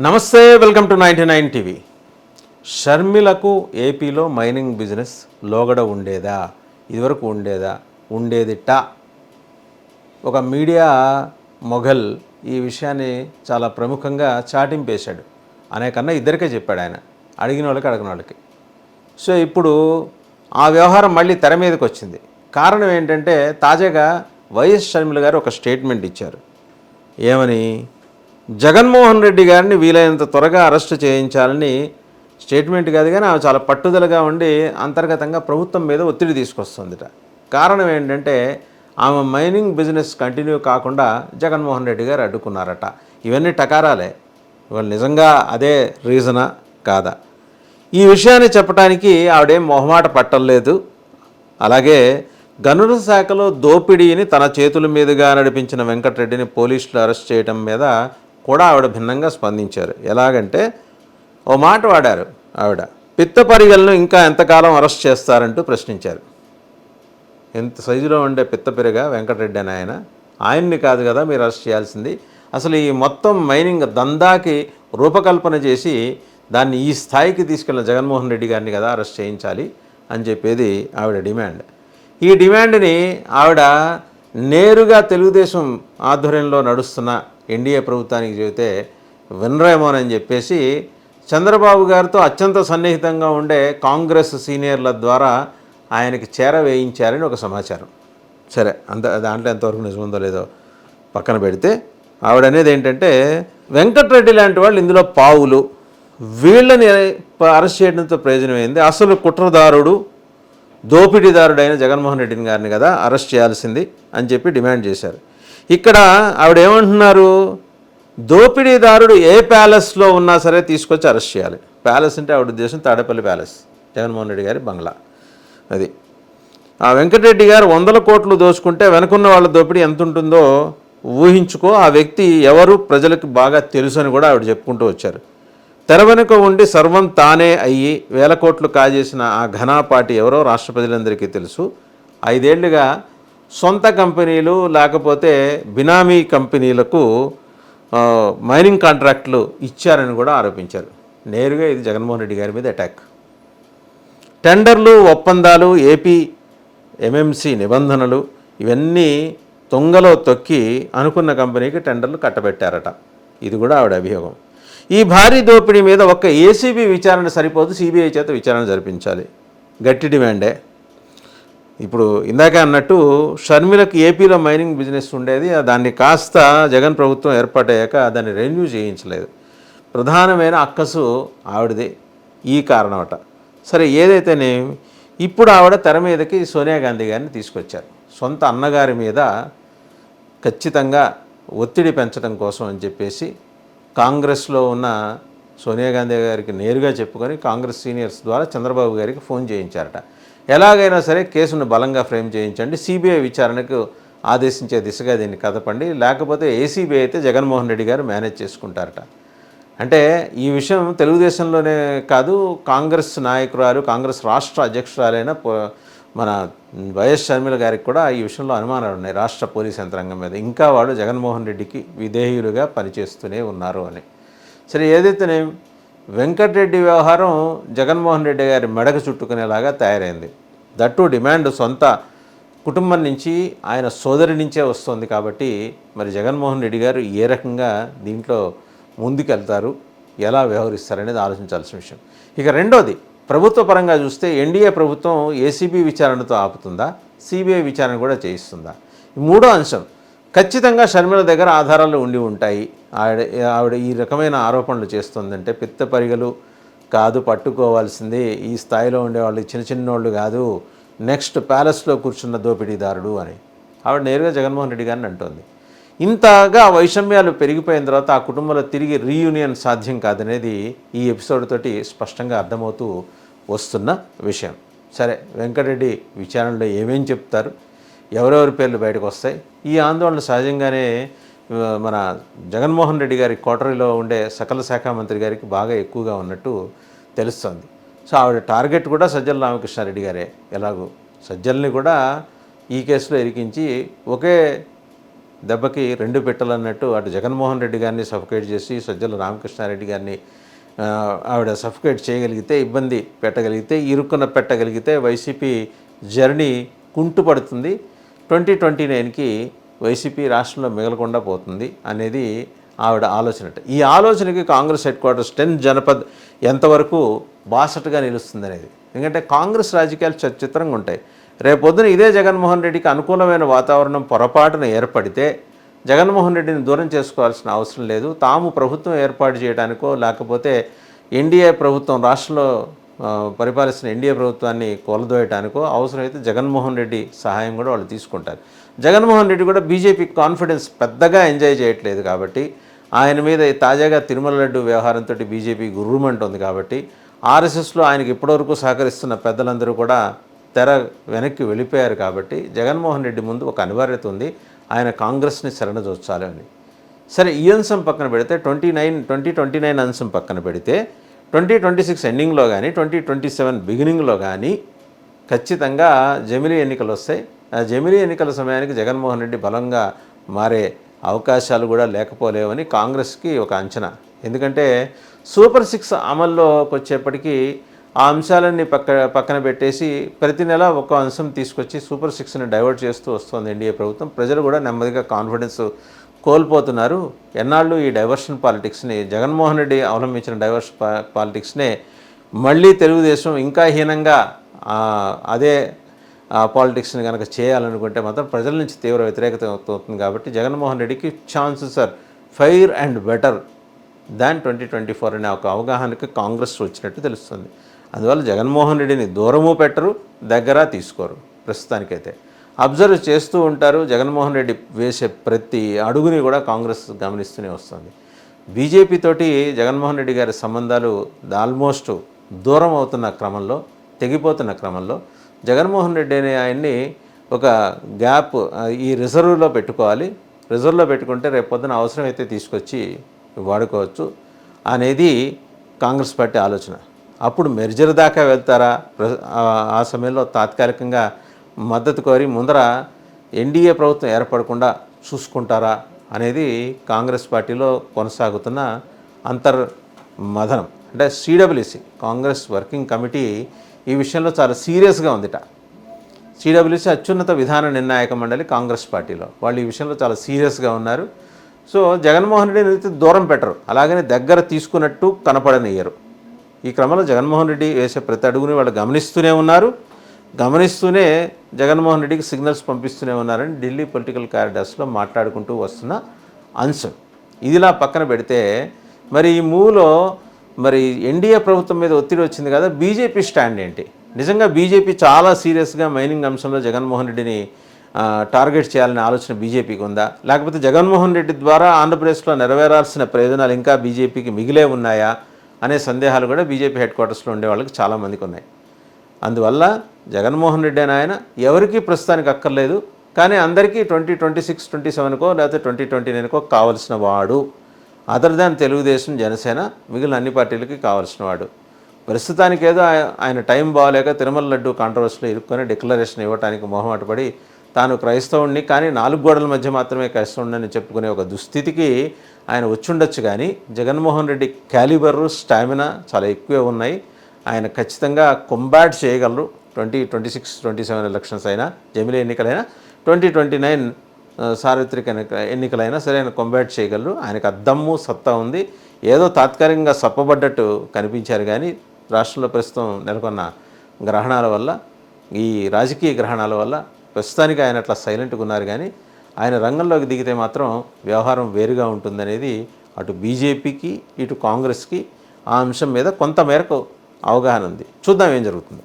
నమస్తే, welcome to 99 TV. షర్మిలకు ఏపీలో మైనింగ్ బిజినెస్ లోగడ ఉండేదా? ఇదివరకు ఉండేదా? ఉండేదిట. ఒక మీడియా మొఘల్ ఈ విషయాన్ని చాలా ప్రముఖంగా చాటింపేశాడు. అనేకన్నా ఇద్దరికే చెప్పాడు ఆయన, అడిగిన వాళ్ళకి అడగిన వాళ్ళకి. సో ఇప్పుడు ఆ వ్యవహారం మళ్ళీ తెర మీదకి వచ్చింది. కారణం ఏంటంటే తాజాగా వైఎస్ షర్మిల గారు ఒక స్టేట్మెంట్ ఇచ్చారు. ఏమని? జగన్మోహన్ రెడ్డి గారిని వీలైనంత త్వరగా అరెస్టు చేయించాలని స్టేట్మెంట్ కాదు, కానీ ఆమె చాలా పట్టుదలగా ఉండి అంతర్గతంగా ప్రభుత్వం మీద ఒత్తిడి తీసుకొస్తుందిట. కారణం ఏంటంటే ఆమె మైనింగ్ బిజినెస్ కంటిన్యూ కాకుండా జగన్మోహన్ రెడ్డి గారు అడ్డుకున్నారట. ఇవన్నీ టకారాలే. ఇవాళ నిజంగా అదే రీజనా కాదా? ఈ విషయాన్ని చెప్పడానికి ఆవిడేం మొహమాట పట్టలేదు. అలాగే గనుల శాఖలో దోపిడీని తన చేతుల మీదుగా నడిపించిన వెంకటరెడ్డిని పోలీసులు అరెస్ట్ చేయడం మీద కూడా ఆవిడ భిన్నంగా స్పందించారు. ఎలాగంటే ఓ మాట వాడారు ఆవిడ, పిత్తపరిగలను ఇంకా ఎంతకాలం అరెస్ట్ చేస్తారంటూ ప్రశ్నించారు. ఎంత సైజులో ఉండే పిత్తపెరిగా వెంకటరెడ్డి అని ఆయన్ని కాదు కదా మీరు అరెస్ట్ చేయాల్సింది. అసలు ఈ మొత్తం మైనింగ్ దందాకి రూపకల్పన చేసి దాన్ని ఈ స్థాయికి తీసుకెళ్ళిన జగన్మోహన్ రెడ్డి గారిని కదా అరెస్ట్ చేయించాలి అని చెప్పేది ఆవిడ డిమాండ్. ఈ డిమాండ్ని ఆవిడ నేరుగా తెలుగుదేశం ఆధ్వర్యంలో నడుస్తున్న ఎన్డీఏ ప్రభుత్వానికి చెబితే వినరేమోనని చెప్పేసి చంద్రబాబు గారితో అత్యంత సన్నిహితంగా ఉండే కాంగ్రెస్ సీనియర్ల ద్వారా ఆయనకి చేరవేయించారని ఒక సమాచారం. సరే, దాంట్లో ఎంతవరకు నిజముందో లేదో పక్కన పెడితే ఆవిడ అనేది ఏంటంటే వెంకటరెడ్డి లాంటి వాళ్ళు ఇందులో పావులు, వీళ్ళని అరెస్ట్ చేయడంతో ప్రయోజనమైంది. అసలు కుట్రదారుడు దోపిడీదారుడైన జగన్మోహన్ రెడ్డిని గారిని కదా అరెస్ట్ చేయాల్సింది అని చెప్పి డిమాండ్ చేశారు. ఇక్కడ ఆవిడ ఏమంటున్నారు? దోపిడీదారుడు ఏ ప్యాలెస్లో ఉన్నా సరే తీసుకొచ్చి అరెస్ట్ చేయాలి. ప్యాలెస్ అంటే ఆవిడ ఉద్దేశం తాడేపల్లి ప్యాలెస్, జగన్మోహన్ రెడ్డి గారి బంగ్లా. అది ఆ వెంకటరెడ్డి గారు 100 కోట్లు దోచుకుంటే వెనుకున్న వాళ్ళ దోపిడీ ఎంత ఉంటుందో ఊహించుకో. ఆ వ్యక్తి ఎవరు ప్రజలకు బాగా తెలుసు అని కూడా ఆవిడ చెప్పుకుంటూ వచ్చారు. తెర వెనుక ఉండి సర్వం తానే అయ్యి 1000 కోట్లు కాజేసిన ఆ ఘనాపాటి ఎవరో రాష్ట్ర ప్రజలందరికీ తెలుసు. 5 ఏళ్లుగా సొంత కంపెనీలు లేకపోతే బినామీ కంపెనీలకు మైనింగ్ కాంట్రాక్టులు ఇచ్చారని కూడా ఆరోపించారు. నేరుగా ఇది జగన్మోహన్ రెడ్డి గారి మీద అటాక్. టెండర్లు, ఒప్పందాలు, ఏపీ ఎంఎంసీ నిబంధనలు ఇవన్నీ తొంగలో తొక్కి అనుకున్న కంపెనీకి టెండర్లు కట్టబెట్టారట. ఇది కూడా ఆవిడ అభియోగం. ఈ భారీ దోపిడీ మీద ఒక్క ఏసీబీ విచారణ సరిపోదు, సిబిఐ చేత విచారణ జరిపించాలి. గట్టి డిమాండే. ఇప్పుడు ఇందాక అన్నట్టు షర్మిలకు ఏపీలో మైనింగ్ బిజినెస్ ఉండేది. దాన్ని కాస్త జగన్ ప్రభుత్వం ఏర్పాటయ్యాక దాన్ని రెన్యూ చేయించలేదు. ప్రధానమైన అక్కసు ఆవిడది. ఈ కారణమట. సరే, ఏదైతేనే ఇప్పుడు ఆవిడ తెర మీదకి సోనియా గాంధీ గారిని తీసుకొచ్చారు. సొంత అన్నగారి మీద ఖచ్చితంగా ఒత్తిడి పెంచడం కోసం అని చెప్పేసి కాంగ్రెస్లో ఉన్న సోనియా గాంధీ గారికి నేరుగా చెప్పుకొని కాంగ్రెస్ సీనియర్స్ ద్వారా చంద్రబాబు గారికి ఫోన్ చేయించారట. ఎలాగైనా సరే కేసును బలంగా ఫ్రేమ్ చేయించండి, సిబిఐ విచారణకు ఆదేశించే దిశగా దీన్ని కదపండి, లేకపోతే ఏసీబీ అయితే జగన్మోహన్ రెడ్డి గారు మేనేజ్ చేసుకుంటారట. అంటే ఈ విషయం తెలుగుదేశంలోనే కాదు, కాంగ్రెస్ నాయకురాలు, కాంగ్రెస్ రాష్ట్ర అధ్యక్షురాలైన మన వైఎస్ షర్మిల గారికి కూడా ఈ విషయంలో అనుమానాలు ఉన్నాయి రాష్ట్ర పోలీస్ యంత్రాంగం మీద. ఇంకా వాళ్ళు జగన్మోహన్ రెడ్డికి విధేయులుగా పనిచేస్తూనే ఉన్నారు అని. సరే, ఏదైతేనే వెంకటరెడ్డి వ్యవహారం జగన్మోహన్ రెడ్డి గారి మెడకు చుట్టుకునేలాగా తయారైంది. దట్టు డిమాండ్ సొంత కుటుంబం నుంచి, ఆయన సోదరి నుంచే వస్తుంది. కాబట్టి మరి జగన్మోహన్ రెడ్డి గారు ఏ రకంగా దీంట్లో ముందుకెళ్తారు, ఎలా వ్యవహరిస్తారనేది ఆలోచించాల్సిన విషయం. ఇక రెండోది, ప్రభుత్వ పరంగా చూస్తే ఎన్డీఏ ప్రభుత్వం ఏసీబీ విచారణతో ఆపుతుందా, సిబిఐ విచారణ కూడా చేయిస్తుందా? మూడో అంశం, ఖచ్చితంగా షర్మిల దగ్గర ఆధారాలు ఉండి ఉంటాయి. ఆవిడ ఈ రకమైన ఆరోపణలు చేస్తుందంటే పిత్తపరిగలు కాదు పట్టుకోవాల్సింది, ఈ స్థాయిలో ఉండేవాళ్ళు చిన్నోళ్ళు కాదు, నెక్స్ట్ ప్యాలెస్లో కూర్చున్న దోపిడీదారుడు అని ఆవిడ నేరుగా జగన్మోహన్ రెడ్డి గారిని అంటోంది. ఇంతగా వైషమ్యాలు పెరిగిపోయిన తర్వాత ఆ కుటుంబంలో తిరిగి రీయూనియన్ సాధ్యం కాదనేది ఈ ఎపిసోడ్ తోటి స్పష్టంగా అర్థమవుతూ వస్తున్న విషయం. సరే, వెంకటరెడ్డి విచారణలో ఏమేం చెప్తారు, ఎవరెవరి పేర్లు బయటకు వస్తాయి? ఈ ఆందోళన సహజంగానే మన జగన్మోహన్ రెడ్డి గారి కోటరీలో ఉండే సకల శాఖ మంత్రి గారికి బాగా ఎక్కువగా ఉన్నట్టు తెలుస్తుంది. సో ఆవిడ టార్గెట్ కూడా సజ్జల రామకృష్ణారెడ్డి గారే. ఎలాగో సజ్జల్ని కూడా ఈ కేసులో ఇరికించి ఒకే దెబ్బకి రెండు పెట్టలు అన్నట్టు అటు జగన్మోహన్ రెడ్డి గారిని సఫికేట్ చేసి సజ్జల రామకృష్ణారెడ్డి గారిని ఆవిడ సఫికేట్ చేయగలిగితే, ఇబ్బంది పెట్టగలిగితే, ఇరుక్కున పెట్టగలిగితే వైసీపీ జర్నీ కుంటుపడుతుంది. 2029కి వైసీపీ రాష్ట్రంలో మిగలకుండా పోతుంది అనేది ఆవిడ ఆలోచన. ఈ ఆలోచనకి కాంగ్రెస్ హెడ్ క్వార్టర్స్ 10 జనపద్ ఎంతవరకు బాసటగా నిలుస్తుంది అనేది. ఎందుకంటే కాంగ్రెస్ రాజకీయాలు చిత్రంగా ఉంటాయి. రేపొద్దున ఇదే జగన్మోహన్ రెడ్డికి అనుకూలమైన వాతావరణం పొరపాటున ఏర్పడితే జగన్మోహన్ రెడ్డిని దూరం చేసుకోవాల్సిన అవసరం లేదు. తాము ప్రభుత్వం ఏర్పాటు చేయడానికో లేకపోతే ఎన్డీఏ ప్రభుత్వం రాష్ట్రంలో పరిపాలిస్తున్న ఎన్డీఏ ప్రభుత్వాన్ని కూలదోయటానికో అవసరమైతే జగన్మోహన్ రెడ్డి సహాయం కూడా వాళ్ళు తీసుకుంటారు. జగన్మోహన్ రెడ్డి కూడా బీజేపీ కాన్ఫిడెన్స్ పెద్దగా ఎంజాయ్ చేయట్లేదు కాబట్టి, ఆయన మీద తాజాగా తిరుమల లడ్డు వ్యవహారంతో బీజేపీ గుర్రుమంటుంది కాబట్టి, ఆర్ఎస్ఎస్లో ఆయనకి ఇప్పటివరకు సహకరిస్తున్న పెద్దలందరూ కూడా తెర వెనక్కి వెళ్ళిపోయారు కాబట్టి జగన్మోహన్ రెడ్డి ముందు ఒక అనివార్యత ఉంది, ఆయన కాంగ్రెస్ని శరణజొచ్చాలి అని. సరే, ఈ అంశం పక్కన పెడితే 2029 అంశం పక్కన పెడితే 2026 ఎండింగ్లో కానీ 2027 బిగినింగ్లో కానీ ఖచ్చితంగా జమిలీ ఎన్నికలు వస్తాయి. ఆ జమిలీ ఎన్నికల సమయానికి జగన్మోహన్ రెడ్డి బలంగా మారే అవకాశాలు కూడా లేకపోలేవని కాంగ్రెస్కి ఒక అంచనా. ఎందుకంటే సూపర్ 6 అమల్లోకి వచ్చేప్పటికీ ఆ అంశాలన్నీ పక్కన పెట్టేసి ప్రతి నెల ఒక అంశం తీసుకొచ్చి సూపర్ 6ని డైవర్ట్ చేస్తూ వస్తుంది ఎన్డీఏ ప్రభుత్వం. ప్రజలు కూడా నెమ్మదిగా కాన్ఫిడెన్స్ కోల్పోతున్నారు. ఎన్నాళ్ళు ఈ డైవర్షన్ పాలిటిక్స్ని, జగన్మోహన్ రెడ్డి అవలంబించిన డైవర్షన్ పాలిటిక్స్నే మళ్ళీ తెలుగుదేశం ఇంకా హీనంగా అదే పాలిటిక్స్ని కనుక చేయాలనుకుంటే మాత్రం ప్రజల నుంచి తీవ్ర వ్యతిరేకత అవుతుంది. కాబట్టి జగన్మోహన్ రెడ్డికి chances are fair and better than 2024 అనే ఒక అవగాహనకి కాంగ్రెస్ వచ్చినట్టు తెలుస్తుంది. అందువల్ల జగన్మోహన్ రెడ్డిని దూరము పెట్టరు, దగ్గర తీసుకోరు. ప్రస్తుతానికైతే అబ్జర్వ్ చేస్తూ ఉంటారు. జగన్మోహన్ రెడ్డి వేసే ప్రతి అడుగుని కూడా కాంగ్రెస్ గమనిస్తూనే వస్తుంది. బీజేపీ తోటి జగన్మోహన్ రెడ్డి గారి సంబంధాలు ఆల్మోస్ట్ దూరం అవుతున్న క్రమంలో, తెగిపోతున్న క్రమంలో జగన్మోహన్ రెడ్డి అనే ఆయన్ని ఒక గ్యాప్ ఈ రిజర్వ్లో పెట్టుకోవాలి. రిజర్వ్లో పెట్టుకుంటే రేపొద్దున అవసరమైతే తీసుకొచ్చి వాడుకోవచ్చు అనేది కాంగ్రెస్ పార్టీ ఆలోచన. అప్పుడు మెర్జర్ దాకా వెళ్తారా, ఆ సమయంలో తాత్కాలికంగా మద్దతు కోరి ముందర ఎన్డీఏ ప్రభుత్వం ఏర్పడకుండా చూసుకుంటారా అనేది కాంగ్రెస్ పార్టీలో కొనసాగుతున్న అంతర్మథనం. అంటే సిడబ్ల్యూసి కాంగ్రెస్ వర్కింగ్ కమిటీ ఈ విషయంలో చాలా సీరియస్గా ఉందిట. సిడబ్ల్యూసి అత్యున్నత విధాన నిర్ణాయక మండలి కాంగ్రెస్ పార్టీలో వాళ్ళు ఈ విషయంలో చాలా సీరియస్గా ఉన్నారు. సో జగన్మోహన్ రెడ్డిని దూరం పెట్టరు, అలాగని దగ్గర తీసుకున్నట్టు కనపడనియ్యరు. ఈ క్రమంలో జగన్మోహన్ రెడ్డి వేసే ప్రతి అడుగుని వాళ్ళు గమనిస్తూనే ఉన్నారు. గమనిస్తూనే జగన్మోహన్ రెడ్డికి సిగ్నల్స్ పంపిస్తూనే ఉన్నారని ఢిల్లీ పొలిటికల్ కారిడార్స్లో మాట్లాడుకుంటూ వస్తున్న అంశం. ఇదిలా పక్కన పెడితే మరి ఈ మూవ్లో మరి ఎన్డీఏ ప్రభుత్వం మీద ఒత్తిడి వచ్చింది కదా, బీజేపీ స్టాండ్ ఏంటి? నిజంగా బీజేపీ చాలా సీరియస్గా మైనింగ్ అంశంలో జగన్మోహన్ రెడ్డిని టార్గెట్ చేయాలనే ఆలోచన బీజేపీకి ఉందా? లేకపోతే జగన్మోహన్ రెడ్డి ద్వారా ఆంధ్రప్రదేశ్లో నెరవేరాల్సిన ప్రయోజనాలు ఇంకా బీజేపీకి మిగిలే ఉన్నాయా అనే సందేహాలు కూడా బీజేపీ హెడ్ క్వార్టర్స్లో ఉండే వాళ్ళకి చాలామందికి ఉన్నాయి. అందువల్ల జగన్మోహన్ రెడ్డి అని ఆయన ఎవరికీ ప్రస్తుతానికి అక్కర్లేదు, కానీ అందరికీ 2026, 27కో లేకపోతే 2029కో కావలసిన వాడు. అదర్ దాన్ తెలుగుదేశం, జనసేన, మిగిలిన అన్ని పార్టీలకి కావాల్సిన వాడు. ప్రస్తుతానికి ఏదో ఆయన టైం బాగాలేక తిరుమల లడ్డు కాంట్రవర్సీలో ఇరుక్కొని డిక్లరేషన్ ఇవ్వడానికి మొహమాటపడి తాను క్రైస్తవుడిని, కానీ 4 గోడల మధ్య మాత్రమే క్రైస్తవుడిని చెప్పుకునే ఒక దుస్థితికి ఆయన వచ్చుండొచ్చు. కానీ జగన్మోహన్ రెడ్డి క్యాలిబరు, స్టామినా చాలా ఎక్కువే ఉన్నాయి. ఆయన ఖచ్చితంగా కొంబాట్ చేయగలరు. 2026, 27 ఎలక్షన్స్ అయినా, జమిలీ ఎన్నికలైనా, 2029 సార్వత్రిక ఎన్నికలైనా సరే ఆయన కొంబాట్ చేయగలరు. ఆయనకు అద్దమ్ము సత్తా ఉంది. ఏదో తాత్కాలికంగా సప్పబడ్డట్టు కనిపించారు, కానీ రాష్ట్రంలో ప్రస్తుతం నెలకొన్న గ్రహణాల వల్ల, ఈ రాజకీయ గ్రహణాల వల్ల ప్రస్తుతానికి ఆయన అట్లా సైలెంట్గా ఉన్నారు. కానీ ఆయన రంగంలోకి దిగితే మాత్రం వ్యవహారం వేరుగా ఉంటుందనేది అటు బీజేపీకి ఇటు కాంగ్రెస్కి ఆ అంశం మీద కొంత మేరకు అవగాహన ఉంది. చూద్దాం ఏం జరుగుతుందో.